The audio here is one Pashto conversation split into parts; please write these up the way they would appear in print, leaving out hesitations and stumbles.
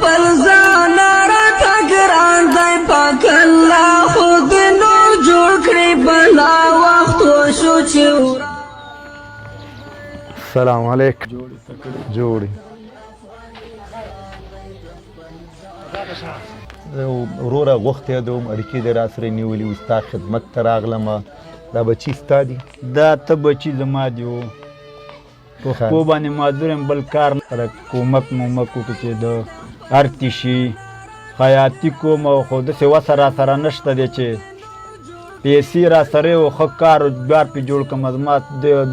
خپل ځان راته ګران دی پاک الله خو دې نور جوړ کړي بلا وخت وشو چې السلام علیکم جوړي وروره غوښتې دوم اړیکې دې راسره نیولي وو ستا خدمت ته راغلم دا بچي ستا دي دا ته بچي زما دي و په خپو باندې معذور یم بل کار سره کومک مومک وکړو چې د هر شي خیاطي کوم او خو داسې وسه راسره نشته دی چې پیسې راسره یې و ښه کار روزګار پرې جوړ کړم زما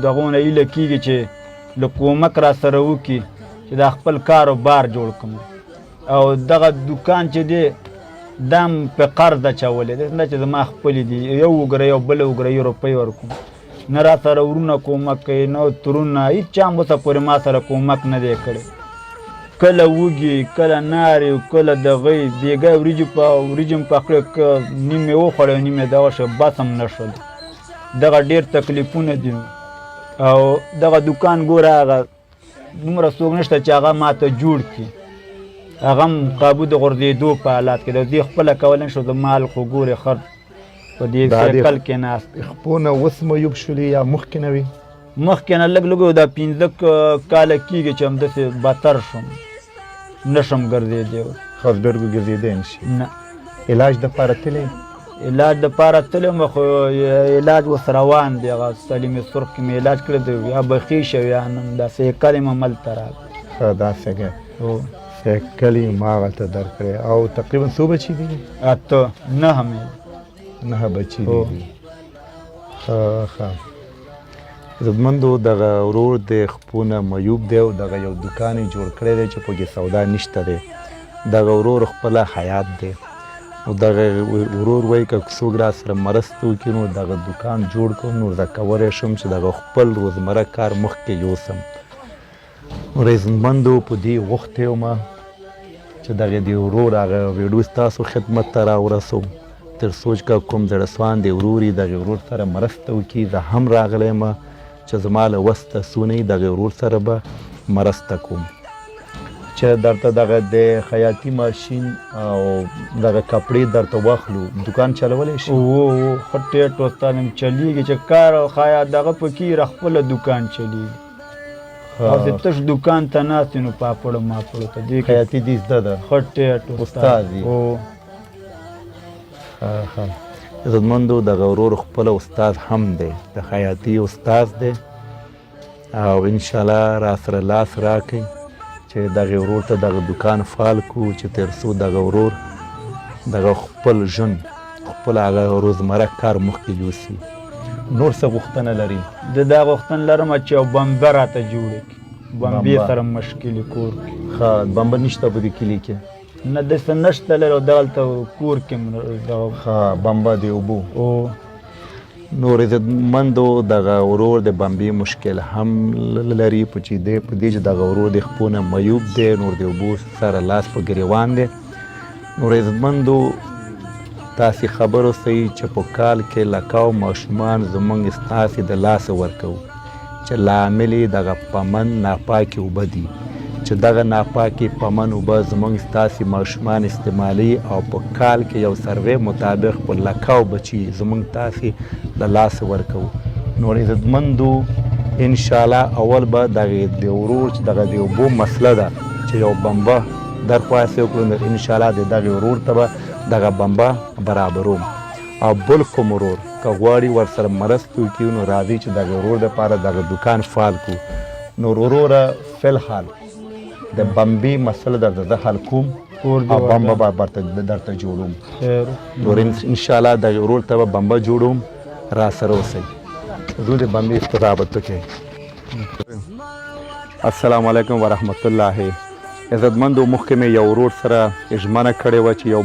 دغونه هیله کېږي چې له کومک راسره وکړي چې دا خپل کاروبار جوړ کړم او دغه دوکان چې دی دا هم په قرض اچولی دی نه چې زما خپلې دي یو وګره یو بله وګره یو روپۍ ورکوم نه را سره ورونه کومک کوي نه ترونه هېڅ چا هم اوسه پورې ما سره کومک نه دی کړی کله وږي کله نارې کله دغې بېګا وریجې م پخړې نیمې وخوړې او نیمې دغه شوه بس هم نه شول دغه ډېر تکلیفونه دي او دغه دوکان ګوره هغه دومره څوک نشته چې هغه ما ته جوړ کړي هغه هم قابو د غورځېدو په حالات کې د دې خپله کولی نه شو د مال خو ګورې خرڅ په دې سایکل کې ناست خپو نه اوس میوب شولي یا مخکې نه وي مخکې نه لږ لږ دا 15 کاله کېږي چې همداسې بدتر شم نه شم ګرځېدی خاصبرګو ګرځېدی نه شي نه علاج دپاره تللی علاج دپاره تللی یم خو علاج اوس روان دی هغه سلیم سرخ کې مې علاج کړی دی یا به ښې شو یا نه داسې کل یم هملته راغلی ښه داسې سایکل یې ما هغلته درکړی او تقریبا څو بچي دي 8 9 مې 9 بچي دي ښه عزتمندو دغه ورور د خپو نه میوب دی او دغه یو دوکان یې جوړ کړی دی چې پکې سودا نشته دی دغه ورور خپله حیات دی نو دغه ورور وایي که څوک را سره مرسته وکړي نو دغه دوکان جوړ کړم نو زه کولی شم چې دغه خپل روزمره کار مخکې یوسم نو عزتمندو په دې غوښتی ومه چې دغه د ورور هغه ویډیو ستاسو خدمت ته راورسوم تر څو چې کوم زړه سوان د ورور یې دغه ورور سره مرسته وکړي زه هم راغلی یم چې زما له وسته څونه یي دغه ورور سره به مرسته کوم چې درته دغه د خیاطي ماشین او دغه کپړې درته واخلو دوکان چلولی شي ښه ټیټ استاد یم چلیږي چې کار او خیاط دغه پکې را خپله دوکان چلیږي او چې تش دوکان ته ناست نو پاپړو ماپړو ته دې خیاطي دې زده ده ښه ټیټ استاد یې عزتمندو دغه ورور خپله استاد هم دی د خیاطي استاد دی او انشاءالله را سره لاس راکړئ چې دغه ورور ته دغه دوکان فعال کړو چې تر څو دغه ورور دغه خپل ژوند خپل هغه روزمره کار مخکې یوسي نور څه غوښتنه لري زه دا غوښتنه لرم چې یو بمبه راته جوړه کړي بمبې سره مشکلې کور کې ښه بمبه نشته په دې کلي کې نه داسې نشته لري او دغلته کور کې ښه بمبه د اوبو نور عزتمندو دغه ورور د بمبې مشکل هم لري په دې چې دغه ورور د خپو نه میوب دی نور د اوبو سره لاس په ګریوان دی نور عزتمندو تاسې خبر اوسئ چې په کال کې لکاو ماشومان زمونږ ستاسې د لاسه ورکوو چې لامل یې دغه پمن ناپاکې اوبه دي چې دغه ناپاکې پمن اوبه زمونږ ستاسې ماشومان استعمالوي او په کال کې یو سروې مطابق په لکاو بچي زمونږ تاسې له لاسه ورکوو نور عزتمندو انشاءالله اول به دغه د ورور چې دغه د اوبو مسله ده چې یو بمبه درخواست یې وکړو نو انشاءالله د دغه ورور ته به دغه بمبه برابروم او بل کوم ورور که غواړي ورسره مرسته وکړي نو راځي چې دغه ورور دپاره دغه دوکان فعال کړو نو وروره فلحال د بمبې مسله درته زه حل کوم او بمبه به درته جوړوم نور انشاءالله دغه ورور ته به بمبه جوړوم را سره اوسئ زه د بمبې استضافت وکړئ السلام علیکم ورحمت الله عزتمندو مخکې مې یو ورور سره ژمنه کړې وه چې یو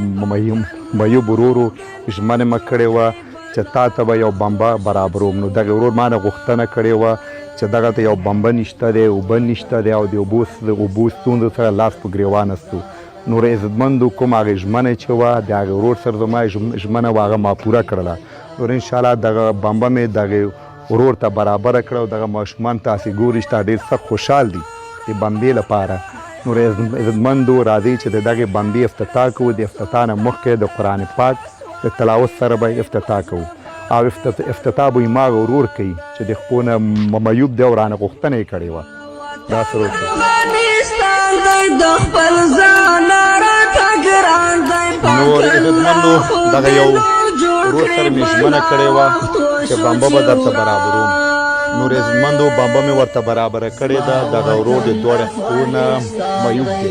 میوب ورور و ژمنه مې کړې وه چې تا ته به یو بمبه برابروم نو دغه ورور ما نه غوښتنه کړې وه چې دغلته یو بمبه نشته دی اوبه نشته دی او د اوبو ستونزو سره لاس په ګریوان استو نور عزتمندو کوم هغې ژمنه چې وه د هغې ورور سره زما ژمنه وه هغه ما پوره کړله نور انشاءالله دغه بمبه مې دغې ورور ته برابره کړه او دغه ماشومان تاسې ګوري چې ډېر سخت خوشحال دي د بمبې لپاره نور عزتمندو راځئ چې د دغې بمبې افتتاح کوو. د افتتاح نه مخکې د قرآن پاک د تلاوت سره به افتتاح کوو او افتتاح به یې ما ورور کوي چې د خپو نه معیوب دی او رانه غوښتنه یې کړې وه. دا سره نور عزتمندو دغه یو ورور سره مې ژمنه کړې وه چې بمبه به درته برابروم. نور عزتمندو بمبه مې ورته برابره کړې ده. دغه ورور د دواړو خپو نه معیوب دی.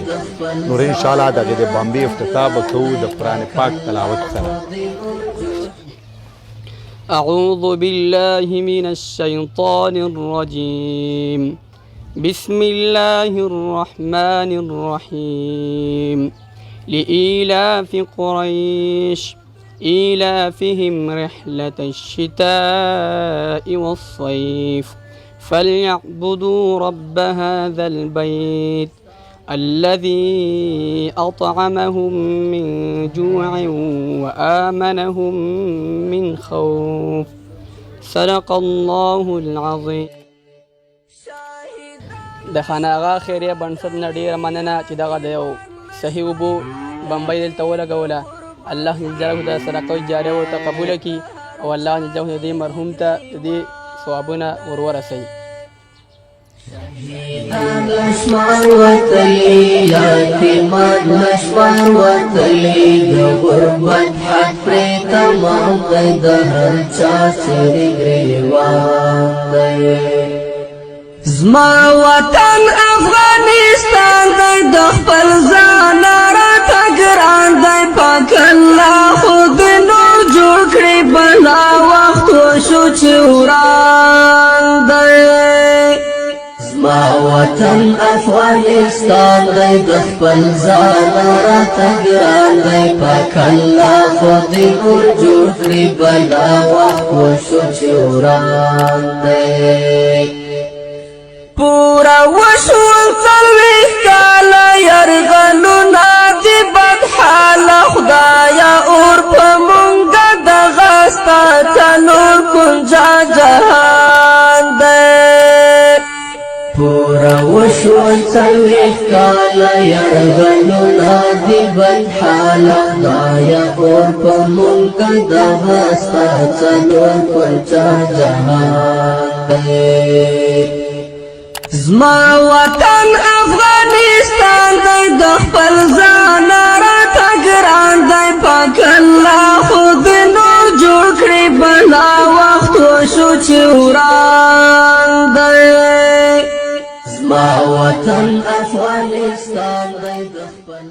نور انشاءالله دغې د بمبې افتتاح به کوو د قرآن پاک تلاوت سره. أعوذ بالله من الشيطان الرجيم بسم الله الرحمن الرحيم لإيلاف قريش إيلافهم رحلة الشتاء والصيف فليعبدوا رب هذا البيت الذي أطعمهم من جوع وآمنهم من خوف صدق الله العظيم. د خانقاه خیریه بنسټ نه ډېره مننه چې دغه د یو صحیح اوبو بمبۍ دلته ولګوله. الله جل د صدقه جاریه ورته قبوله کړي او الله جل د دې مرحوم ته د دې ثوابونه ور ورسوي. ماشومان وتلی یتیمان ماشومان وتلی د غربت حق پرې تمام دی د هر چا سری ګریوان دی. زما وطن افغانستان دی د خپل ځان راته ګران دی پاک الله خود نور جوړ کړي بلا وخت وشو چې وران دی. زما وطن افغانستان دی د خپل ځان راته ګران دی پاک الله خود نور جوړ کړي بلا وخت وشو چې وران دی. پورا وشول څلوېښت کاله یرغلونه د بد حاله خدایه اور په مونږ دغه ستا څلور کنجه جهان دی. پورا وشول څلوېښت کاله یرغلونه د بد حاله خدایه اور په مونږ دغه ستا څلور کنجه جهان دی. زما وطن افغانستان دی د خپل ځان راته ګران دی پاک الله خود نور جوړ کړي بلا وخت وشو چې وران دی. زما وطن افغانستان دی د خپل